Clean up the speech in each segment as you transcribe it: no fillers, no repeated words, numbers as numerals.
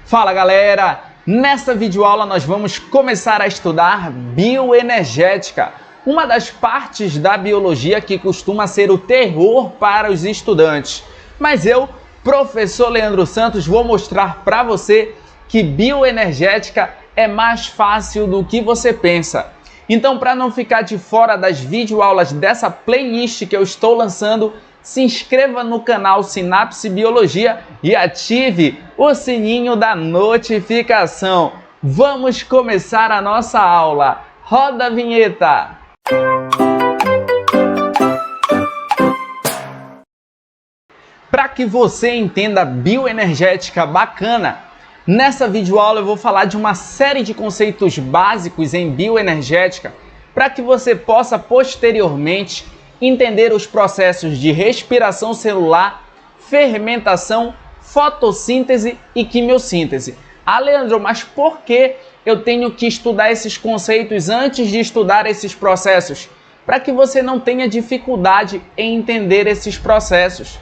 Fala galera! Nessa videoaula nós vamos começar a estudar bioenergética, uma das partes da biologia que costuma ser o terror para os estudantes. Mas eu, professor Leandro Santos, vou mostrar para você que bioenergética é mais fácil do que você pensa. Então, para não ficar de fora das videoaulas dessa playlist que eu estou lançando, se inscreva no canal Sinapse Biologia e ative o sininho da notificação. Vamos começar a nossa aula. Roda a vinheta! Para que você entenda bioenergética bacana, nessa videoaula eu vou falar de uma série de conceitos básicos em bioenergética para que você possa posteriormente entender os processos de respiração celular, fermentação, fotossíntese e quimiossíntese. Ah, Leandro, mas por que eu tenho que estudar esses conceitos antes de estudar esses processos? Para que você não tenha dificuldade em entender esses processos.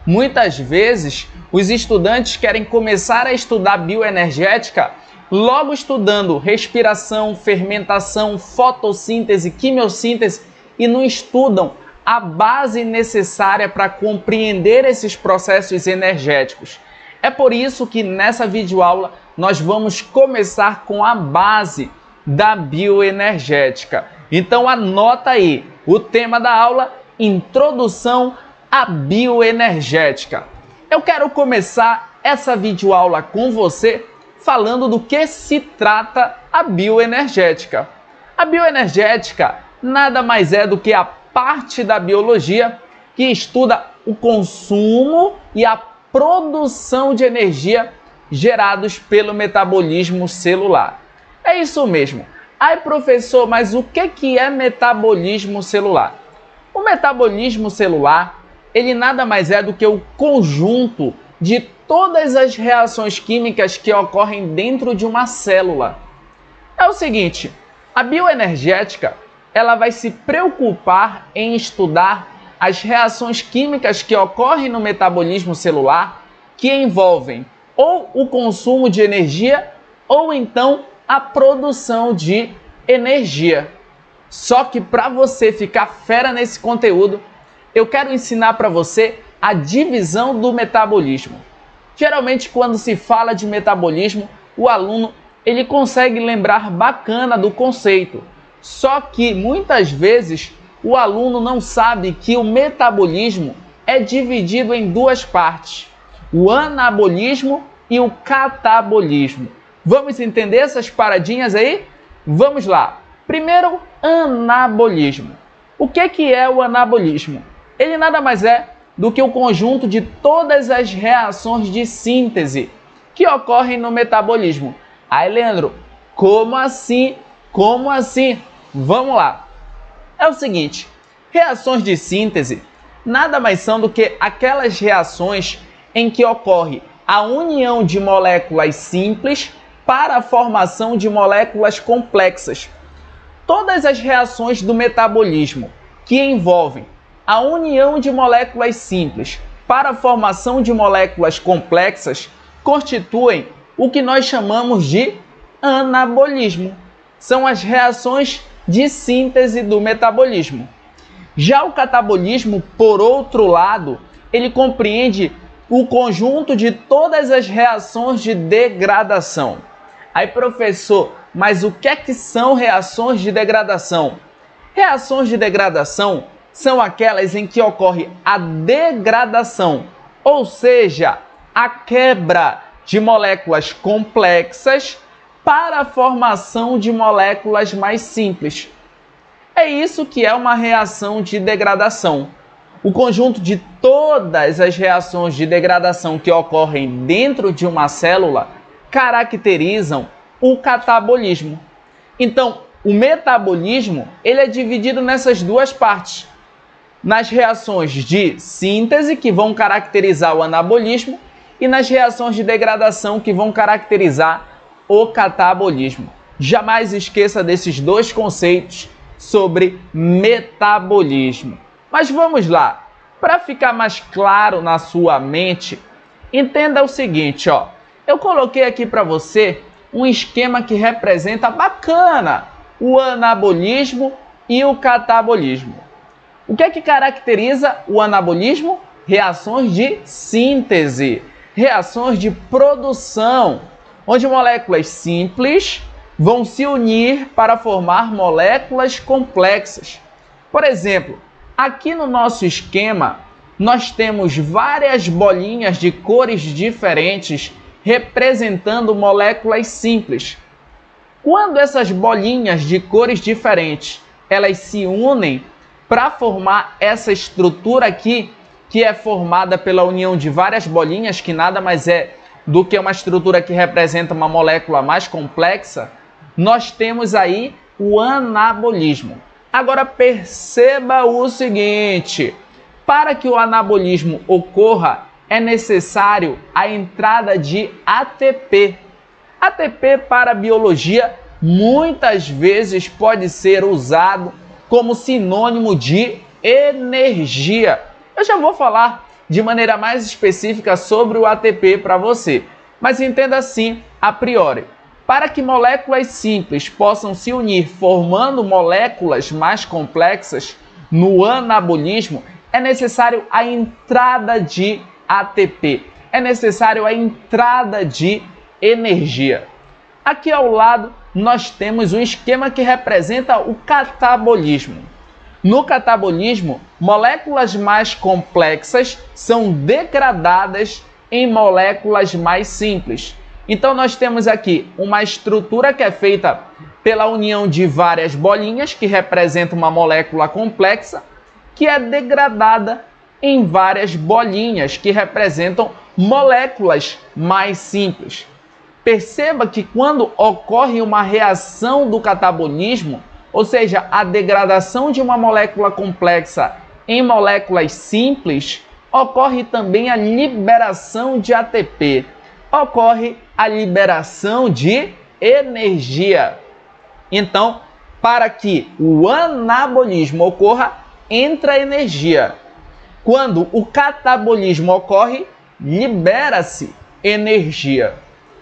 Muitas vezes, os estudantes querem começar a estudar bioenergética logo estudando respiração, fermentação, fotossíntese, quimiossíntese e não estudam a base necessária para compreender esses processos energéticos. É por isso que nessa videoaula nós vamos começar com a base da bioenergética. Então anota aí o tema da aula: Introdução à Bioenergética. Eu quero começar essa videoaula com você falando do que se trata a bioenergética. A bioenergética nada mais é do que a parte da biologia que estuda o consumo e a produção de energia gerados pelo metabolismo celular. É isso mesmo. Ai, professor, mas o que é metabolismo celular? O metabolismo celular, ele nada mais é do que o conjunto de todas as reações químicas que ocorrem dentro de uma célula. É o seguinte, a bioenergética ela vai se preocupar em estudar as reações químicas que ocorrem no metabolismo celular, que envolvem ou o consumo de energia ou então a produção de energia. Só que para você ficar fera nesse conteúdo, eu quero ensinar para você a divisão do metabolismo. Geralmente, quando se fala de metabolismo, o aluno ele consegue lembrar bacana do conceito. Só que muitas vezes o aluno não sabe que o metabolismo é dividido em duas partes: o anabolismo e o catabolismo. Vamos entender essas paradinhas aí? Vamos lá. Primeiro, anabolismo. O que é o anabolismo? Ele nada mais é do que o conjunto de todas as reações de síntese que ocorrem no metabolismo. Aí, Leandro, como assim? Como assim? Vamos lá. É o seguinte, reações de síntese nada mais são do que aquelas reações em que ocorre a união de moléculas simples para a formação de moléculas complexas. Todas as reações do metabolismo que envolvem a união de moléculas simples para a formação de moléculas complexas constituem o que nós chamamos de anabolismo. São as reações de síntese do metabolismo. Já o catabolismo, por outro lado, ele compreende o conjunto de todas as reações de degradação. Aí, professor, mas o que é que são reações de degradação? Reações de degradação são aquelas em que ocorre a degradação, ou seja, a quebra de moléculas complexas para a formação de moléculas mais simples. É isso que é uma reação de degradação. O conjunto de todas as reações de degradação que ocorrem dentro de uma célula caracterizam o catabolismo. Então, o metabolismo ele é dividido nessas duas partes. Nas reações de síntese, que vão caracterizar o anabolismo, e nas reações de degradação, que vão caracterizar o catabolismo. Jamais esqueça desses dois conceitos sobre metabolismo. Mas vamos lá. Para ficar mais claro na sua mente, entenda o seguinte, Eu coloquei aqui para você um esquema que representa bacana o anabolismo e o catabolismo. O que é que caracteriza o anabolismo? Reações de síntese, reações de produção, onde moléculas simples vão se unir para formar moléculas complexas. Por exemplo, aqui no nosso esquema, nós temos várias bolinhas de cores diferentes representando moléculas simples. Quando essas bolinhas de cores diferentes, elas se unem para formar essa estrutura aqui, que é formada pela união de várias bolinhas, que nada mais é do que uma estrutura que representa uma molécula mais complexa, nós temos aí o anabolismo. Agora perceba o seguinte, para que o anabolismo ocorra, é necessário a entrada de ATP. ATP para a biologia muitas vezes pode ser usado como sinônimo de energia. Eu já vou falar de maneira mais específica sobre o ATP para você, mas entenda assim a priori. Para que moléculas simples possam se unir formando moléculas mais complexas no anabolismo, é necessário a entrada de ATP, é necessário a entrada de energia. Aqui ao lado nós temos um esquema que representa o catabolismo. No catabolismo, moléculas mais complexas são degradadas em moléculas mais simples. Então nós temos aqui uma estrutura que é feita pela união de várias bolinhas, que representa uma molécula complexa, que é degradada em várias bolinhas, que representam moléculas mais simples. Perceba que quando ocorre uma reação do catabolismo, ou seja, a degradação de uma molécula complexa em moléculas simples, ocorre também a liberação de ATP, ocorre a liberação de energia. Então, para que o anabolismo ocorra, entra energia. Quando o catabolismo ocorre, libera-se energia.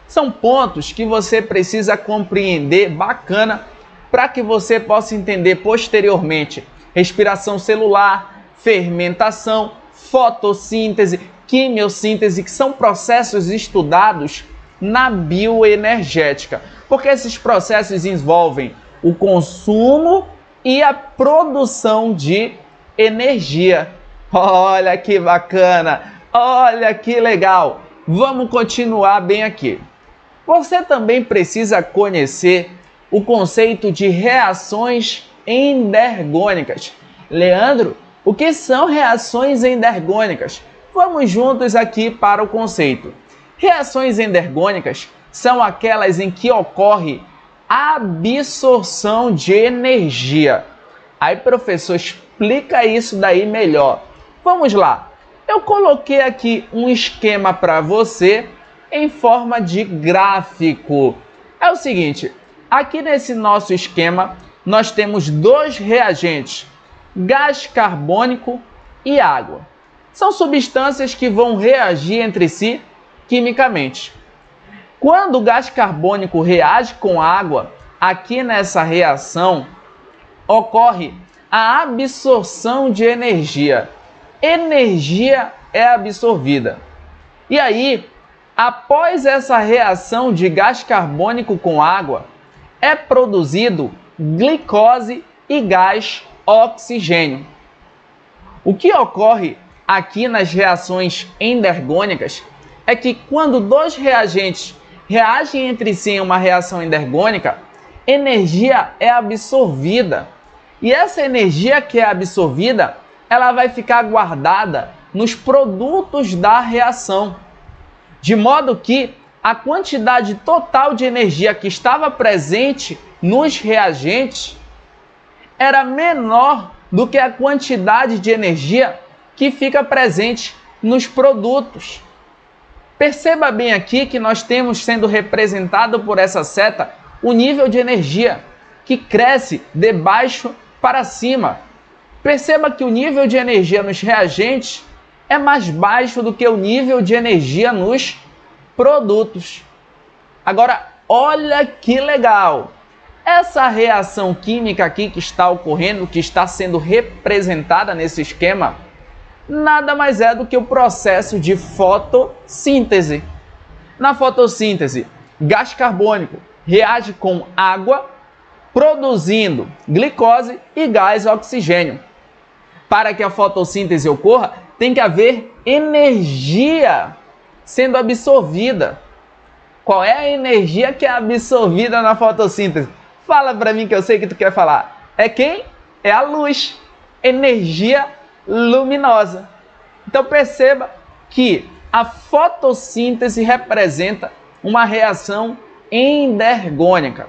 São pontos que você precisa compreender bacana para que você possa entender posteriormente respiração celular, fermentação, fotossíntese, quimiossíntese, que são processos estudados na bioenergética, porque esses processos envolvem o consumo e a produção de energia. Olha que bacana, olha que legal. Vamos continuar bem aqui. Você também precisa conhecer o conceito de reações endergônicas. Leandro, o que são reações endergônicas? Vamos juntos aqui para o conceito. Reações endergônicas são aquelas em que ocorre absorção de energia. Aí, professor, explica isso daí melhor. Vamos lá. Eu coloquei aqui um esquema para você em forma de gráfico. É o seguinte, aqui nesse nosso esquema, nós temos dois reagentes, gás carbônico e água. São substâncias que vão reagir entre si quimicamente. Quando o gás carbônico reage com água, aqui nessa reação, ocorre a absorção de energia. Energia é absorvida. E aí, após essa reação de gás carbônico com água, é produzido glicose e gás oxigênio. O que ocorre aqui nas reações endergônicas é que quando dois reagentes reagem entre si em uma reação endergônica, energia é absorvida. E essa energia que é absorvida, ela vai ficar guardada nos produtos da reação. De modo que a quantidade total de energia que estava presente nos reagentes era menor do que a quantidade de energia que fica presente nos produtos. Perceba bem aqui que nós temos sendo representado por essa seta o nível de energia que cresce de baixo para cima. Perceba que o nível de energia nos reagentes é mais baixo do que o nível de energia nos produtos. Agora, olha que legal! Essa reação química aqui que está ocorrendo, que está sendo representada nesse esquema, nada mais é do que o processo de fotossíntese. Na fotossíntese, gás carbônico reage com água, produzindo glicose e gás oxigênio. Para que a fotossíntese ocorra, tem que haver energia sendo absorvida. Qual é a energia que é absorvida na fotossíntese? Fala para mim que eu sei que tu quer falar. É quem? É a luz. Energia luminosa. Então perceba que a fotossíntese representa uma reação endergônica.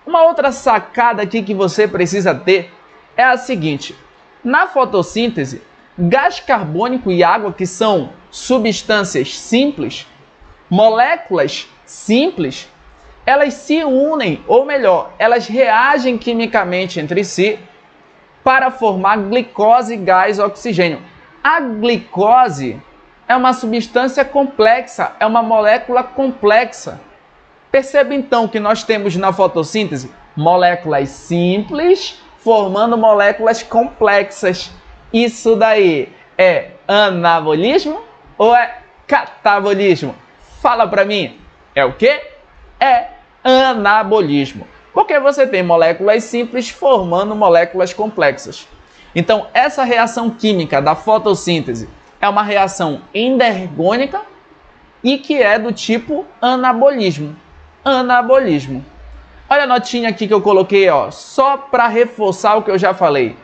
Uma outra sacada aqui que você precisa ter é a seguinte: na fotossíntese, gás carbônico e água, que são substâncias simples, moléculas simples, elas se unem, ou melhor, elas reagem quimicamente entre si para formar glicose, gás e oxigênio. A glicose é uma substância complexa, é uma molécula complexa. Perceba então que nós temos na fotossíntese moléculas simples formando moléculas complexas. Isso daí é anabolismo ou é catabolismo? Fala para mim. É o quê? É anabolismo. Porque você tem moléculas simples formando moléculas complexas. Então, essa reação química da fotossíntese é uma reação endergônica e que é do tipo anabolismo. Anabolismo. Olha a notinha aqui que eu coloquei, ó, só para reforçar o que eu já falei.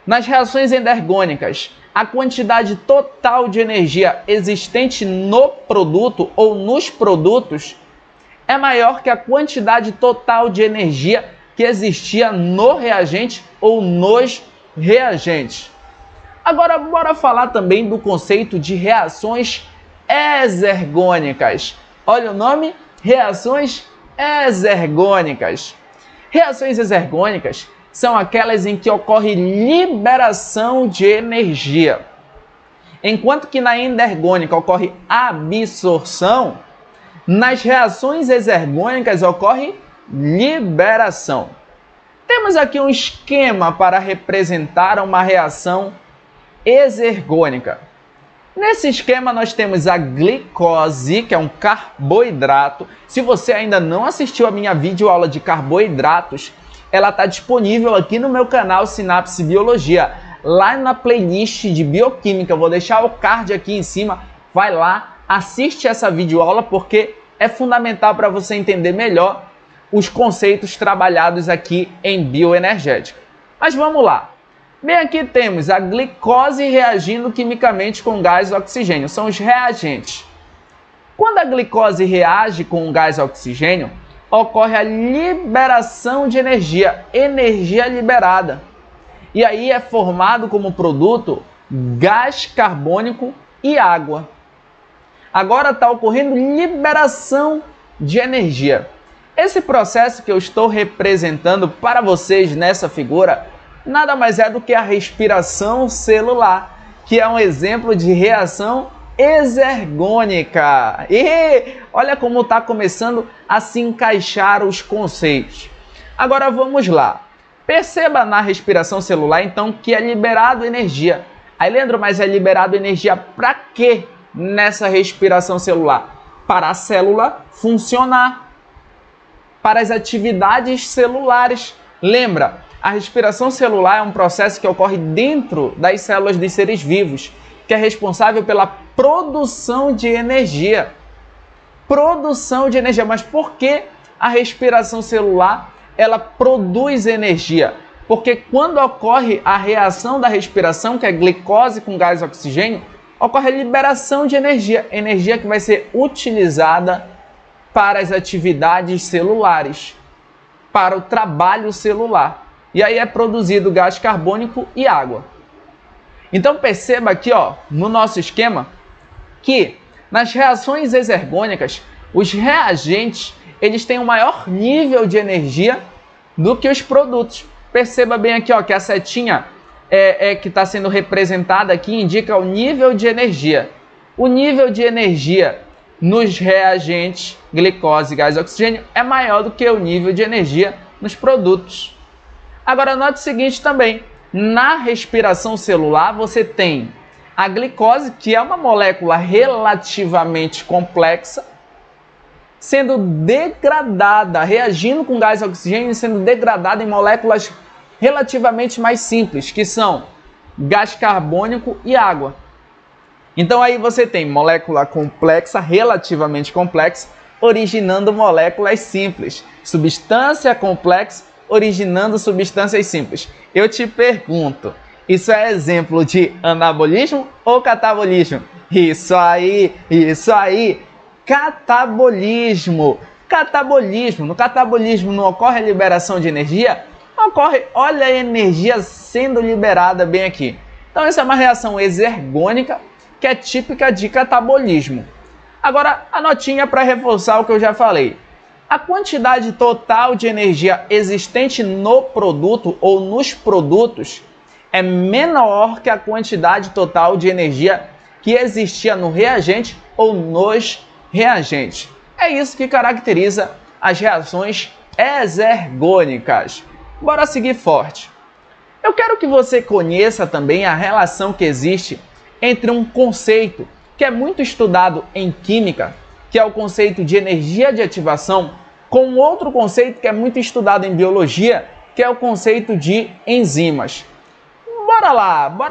Nas reações endergônicas, a quantidade total de energia existente no produto ou nos produtos é maior que a quantidade total de energia que existia no reagente ou nos reagentes. Agora, bora falar também do conceito de reações exergônicas. Olha o nome, reações exergônicas. Reações exergônicas são aquelas em que ocorre liberação de energia. Enquanto que na endergônica ocorre absorção, nas reações exergônicas ocorre liberação. Temos aqui um esquema para representar uma reação exergônica. Nesse esquema nós temos a glicose, que é um carboidrato. Se você ainda não assistiu a minha videoaula de carboidratos, ela está disponível aqui no meu canal Sinapse Biologia, lá na playlist de Bioquímica. Eu vou deixar o card aqui em cima, vai lá, assiste essa videoaula porque é fundamental para você entender melhor os conceitos trabalhados aqui em bioenergética. Mas vamos lá. Bem, aqui temos a glicose reagindo quimicamente com gás e oxigênio. São os reagentes. Quando a glicose reage com o gás e oxigênio, ocorre a liberação de energia, energia liberada. E aí é formado como produto gás carbônico e água. Agora está ocorrendo liberação de energia. Esse processo que eu estou representando para vocês nessa figura nada mais é do que a respiração celular, que é um exemplo de reação exergônica. E olha como está começando a se encaixar os conceitos. Agora vamos lá. Perceba na respiração celular, então, que é liberado energia. Aí, Leandro, mas é liberado energia para quê nessa respiração celular? Para a célula funcionar, para as atividades celulares. Lembra? A respiração celular é um processo que ocorre dentro das células dos seres vivos, que é responsável pela produção de energia. Produção de energia. Mas por que a respiração celular ela produz energia? Porque quando ocorre a reação da respiração, que é glicose com gás e oxigênio, ocorre a liberação de energia. Energia que vai ser utilizada para as atividades celulares, para o trabalho celular. E aí é produzido gás carbônico e água. Então perceba aqui, ó, no nosso esquema, que nas reações exergônicas, os reagentes eles têm um maior nível de energia do que os produtos. Perceba bem aqui, ó, que a setinha que está sendo representada aqui indica o nível de energia. O nível de energia nos reagentes, glicose, gás e oxigênio, é maior do que o nível de energia nos produtos. Agora, note o seguinte também, na respiração celular você tem a glicose, que é uma molécula relativamente complexa, sendo degradada, reagindo com gás e oxigênio, sendo degradada em moléculas relativamente mais simples, que são gás carbônico e água. Então aí você tem molécula complexa, relativamente complexa, originando moléculas simples. Substância complexa, originando substâncias simples. Eu te pergunto, isso é exemplo de anabolismo ou catabolismo? Isso aí, catabolismo. Catabolismo. No catabolismo não ocorre a liberação de energia? Ocorre, olha a energia sendo liberada bem aqui. Então essa é uma reação exergônica que é típica de catabolismo. Agora, a notinha para reforçar o que eu já falei. A quantidade total de energia existente no produto ou nos produtos é menor que a quantidade total de energia que existia no reagente ou nos reagentes. É isso que caracteriza as reações exergônicas. Bora seguir forte. Eu quero que você conheça também a relação que existe entre um conceito que é muito estudado em química, que é o conceito de energia de ativação, com outro conceito que é muito estudado em biologia, que é o conceito de enzimas. Bora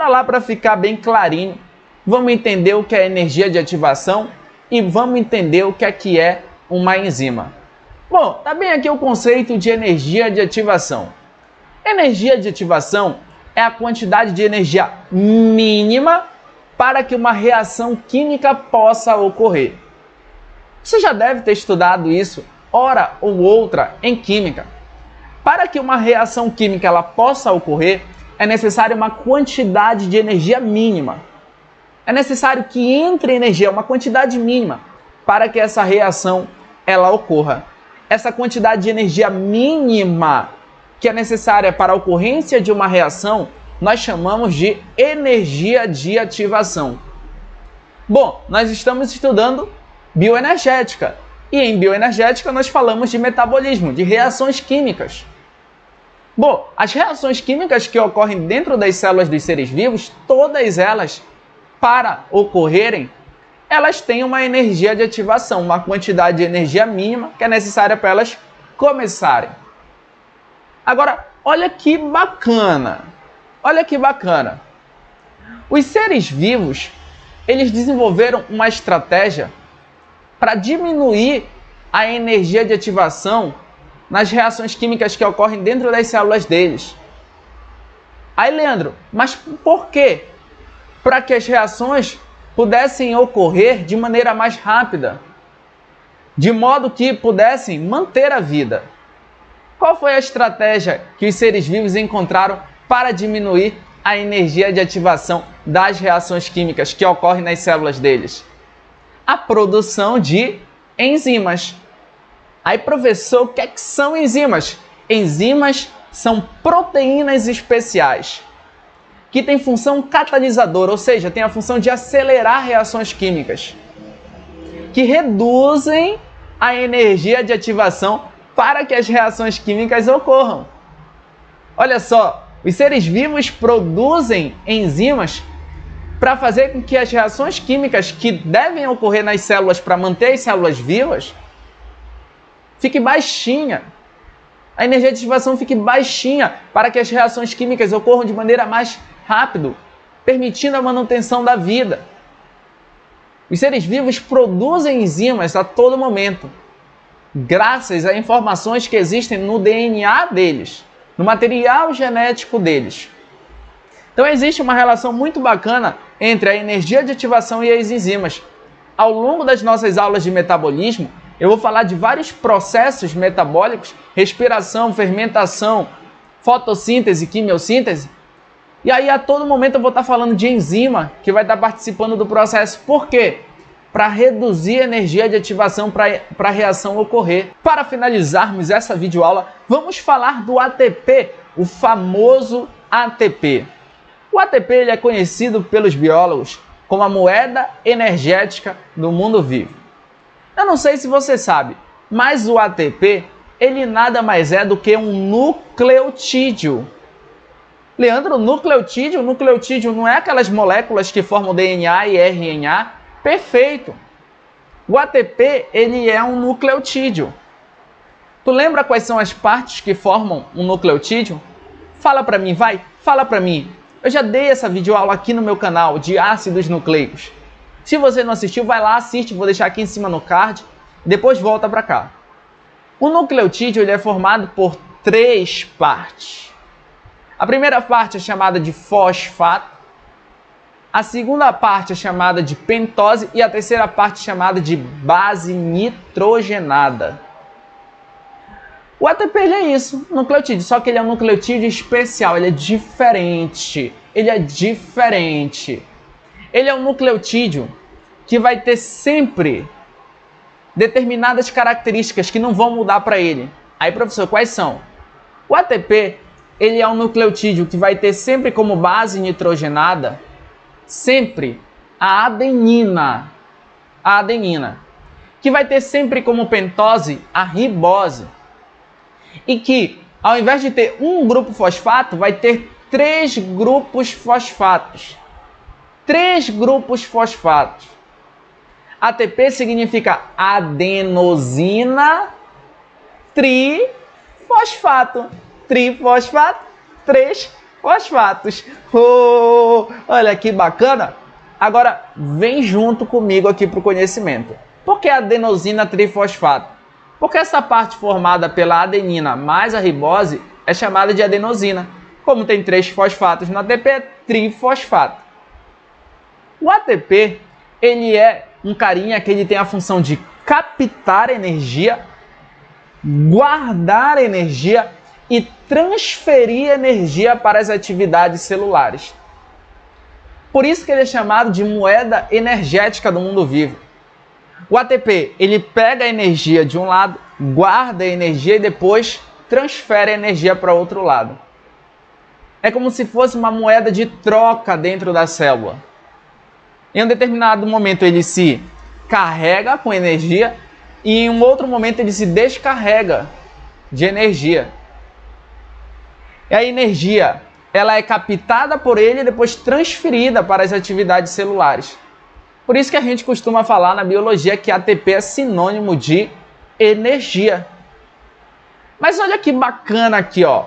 lá para ficar bem clarinho. Vamos entender o que é energia de ativação e vamos entender o que é uma enzima. Bom, tá bem aqui o conceito de energia de ativação. Energia de ativação é a quantidade de energia mínima para que uma reação química possa ocorrer. Você já deve ter estudado isso, hora ou outra, em química. Para que uma reação química ela possa ocorrer, é necessária uma quantidade de energia mínima. É necessário que entre energia, uma quantidade mínima, para que essa reação ela ocorra. Essa quantidade de energia mínima que é necessária para a ocorrência de uma reação, nós chamamos de energia de ativação. Bom, nós estamos estudando bioenergética. E em bioenergética nós falamos de metabolismo, de reações químicas. Bom, as reações químicas que ocorrem dentro das células dos seres vivos, todas elas, para ocorrerem, elas têm uma energia de ativação, uma quantidade de energia mínima que é necessária para elas começarem. Agora, olha que bacana! Olha que bacana! Os seres vivos, eles desenvolveram uma estratégia para diminuir a energia de ativação nas reações químicas que ocorrem dentro das células deles. Aí, Leandro, mas por quê? Para que as reações pudessem ocorrer de maneira mais rápida, de modo que pudessem manter a vida. Qual foi a estratégia que os seres vivos encontraram para diminuir a energia de ativação das reações químicas que ocorrem nas células deles? A produção de enzimas. Aí, professor, o que é que são enzimas? Enzimas são proteínas especiais que têm função catalisadora, ou seja, têm a função de acelerar reações químicas, que reduzem a energia de ativação para que as reações químicas ocorram. Olha só, os seres vivos produzem enzimas para fazer com que as reações químicas que devem ocorrer nas células para manter as células vivas fique baixinha. A energia de ativação fique baixinha para que as reações químicas ocorram de maneira mais rápida, permitindo a manutenção da vida. Os seres vivos produzem enzimas a todo momento, graças a informações que existem no DNA deles, no material genético deles. Então existe uma relação muito bacana entre a energia de ativação e as enzimas. Ao longo das nossas aulas de metabolismo, eu vou falar de vários processos metabólicos, respiração, fermentação, fotossíntese, quimiossíntese. E aí a todo momento eu vou estar falando de enzima que vai estar participando do processo. Por quê? Para reduzir a energia de ativação para a reação ocorrer. Para finalizarmos essa videoaula, vamos falar do ATP, o famoso ATP. O ATP ele é conhecido pelos biólogos como a moeda energética do mundo vivo. Eu não sei se você sabe, mas o ATP, ele nada mais é do que um nucleotídeo. Leandro, nucleotídeo não é aquelas moléculas que formam DNA e RNA? Perfeito. O ATP, ele é um nucleotídeo. Tu lembra quais são as partes que formam um nucleotídeo? Fala pra mim, vai, fala pra mim. Eu já dei essa videoaula aqui no meu canal de ácidos nucleicos. Se você não assistiu, vai lá, assiste, vou deixar aqui em cima no card, depois volta pra cá. O nucleotídeo, ele é formado por 3 partes. A primeira parte é chamada de fosfato, a segunda parte é chamada de pentose e a terceira parte é chamada de base nitrogenada. O ATP ele é isso, nucleotídeo, só que ele é um nucleotídeo especial, ele é diferente. Ele é um nucleotídeo que vai ter sempre determinadas características que não vão mudar para ele. Aí, professor, quais são? O ATP, ele é um nucleotídeo que vai ter sempre como base nitrogenada, sempre a adenina, que vai ter sempre como pentose a ribose, e que, ao invés de ter um grupo fosfato, vai ter 3 grupos fosfatos. 3 grupos fosfatos. ATP significa adenosina trifosfato. Trifosfato, 3 fosfatos. Oh, olha que bacana. Agora, vem junto comigo aqui para o conhecimento. Por que adenosina trifosfato? Porque essa parte formada pela adenina mais a ribose é chamada de adenosina. Como tem 3 fosfatos no ATP, é trifosfato. O ATP, ele é um carinha que ele tem a função de captar energia, guardar energia e transferir energia para as atividades celulares. Por isso que ele é chamado de moeda energética do mundo vivo. O ATP, ele pega a energia de um lado, guarda a energia e depois transfere a energia para outro lado. É como se fosse uma moeda de troca dentro da célula. Em um determinado momento ele se carrega com energia e em um outro momento ele se descarrega de energia. E a energia, ela é captada por ele e depois transferida para as atividades celulares. Por isso que a gente costuma falar na biologia que ATP é sinônimo de energia. Mas olha que bacana aqui, ó.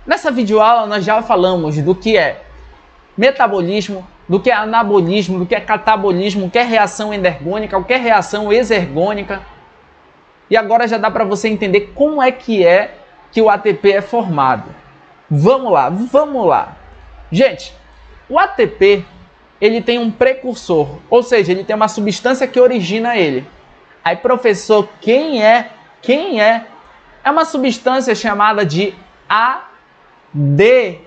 Nessa videoaula nós já falamos do que é metabolismo, do que é anabolismo, do que é catabolismo, o que é reação endergônica, o que é reação exergônica. E agora já dá para você entender como é que o ATP é formado. Vamos lá. Gente, o ATP, ele tem um precursor, ou seja, ele tem uma substância que origina ele. Aí, professor, quem é? É uma substância chamada de ADP.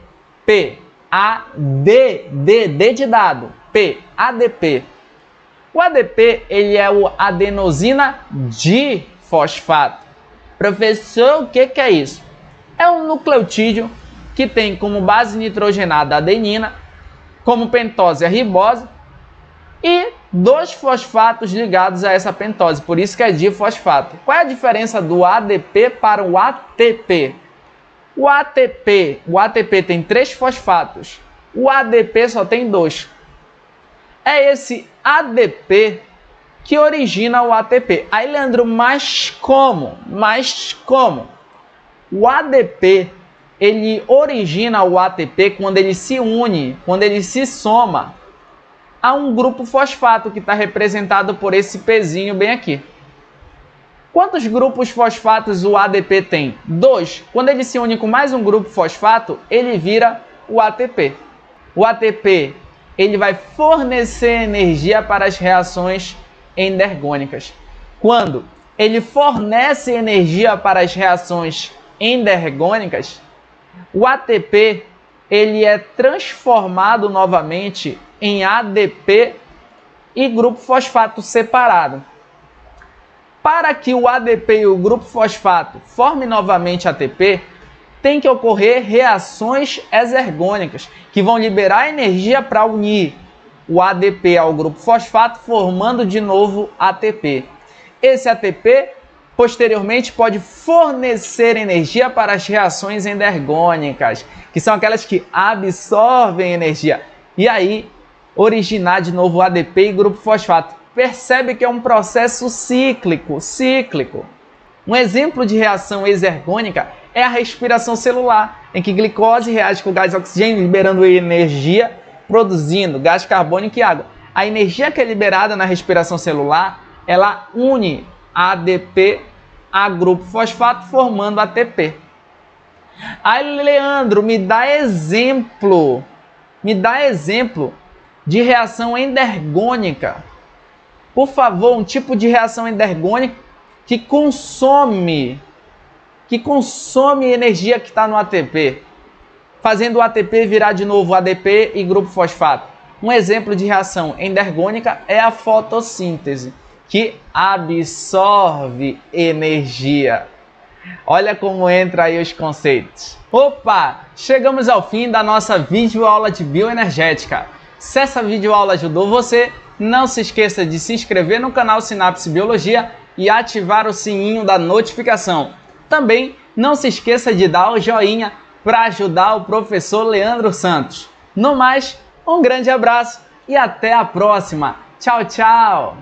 D de dado, P, ADP. O ADP, ele é o adenosina difosfato. Professor, o que é isso? É um nucleotídeo que tem como base nitrogenada a adenina, como pentose a ribose e 2 fosfatos ligados a essa pentose, por isso que é difosfato. Qual é a diferença do ADP para o ATP? O ATP tem 3 fosfatos, o ADP só tem 2. É esse ADP que origina o ATP. Aí, Leandro, mas como? O ADP, ele origina o ATP quando ele se une, quando ele se soma a um grupo fosfato que está representado por esse pezinho bem aqui. Quantos grupos fosfatos o ADP tem? 2. Quando ele se une com mais um grupo fosfato, ele vira o ATP. O ATP, ele vai fornecer energia para as reações endergônicas. Quando ele fornece energia para as reações endergônicas, o ATP, ele é transformado novamente em ADP e grupo fosfato separado. Para que o ADP e o grupo fosfato formem novamente ATP, tem que ocorrer reações exergônicas, que vão liberar energia para unir o ADP ao grupo fosfato, formando de novo ATP. Esse ATP, posteriormente, pode fornecer energia para as reações endergônicas, que são aquelas que absorvem energia. E aí, originar de novo o ADP e grupo fosfato. Percebe que é um processo cíclico. Um exemplo de reação exergônica é a respiração celular, em que glicose reage com o gás oxigênio, liberando energia, produzindo gás carbônico e água. A energia que é liberada na respiração celular, ela une ADP a grupo fosfato, formando ATP. Aí, Leandro, me dá exemplo de reação endergônica. Por favor, um tipo de reação endergônica que consome energia que está no ATP, fazendo o ATP virar de novo ADP e grupo fosfato. Um exemplo de reação endergônica é a fotossíntese, que absorve energia. Olha como entra aí os conceitos. Opa! Chegamos ao fim da nossa videoaula de bioenergética. Se essa videoaula ajudou você, não se esqueça de se inscrever no canal Sinapse Biologia e ativar o sininho da notificação. Também não se esqueça de dar o joinha para ajudar o professor Leandro Santos. No mais, um grande abraço e até a próxima. Tchau, tchau!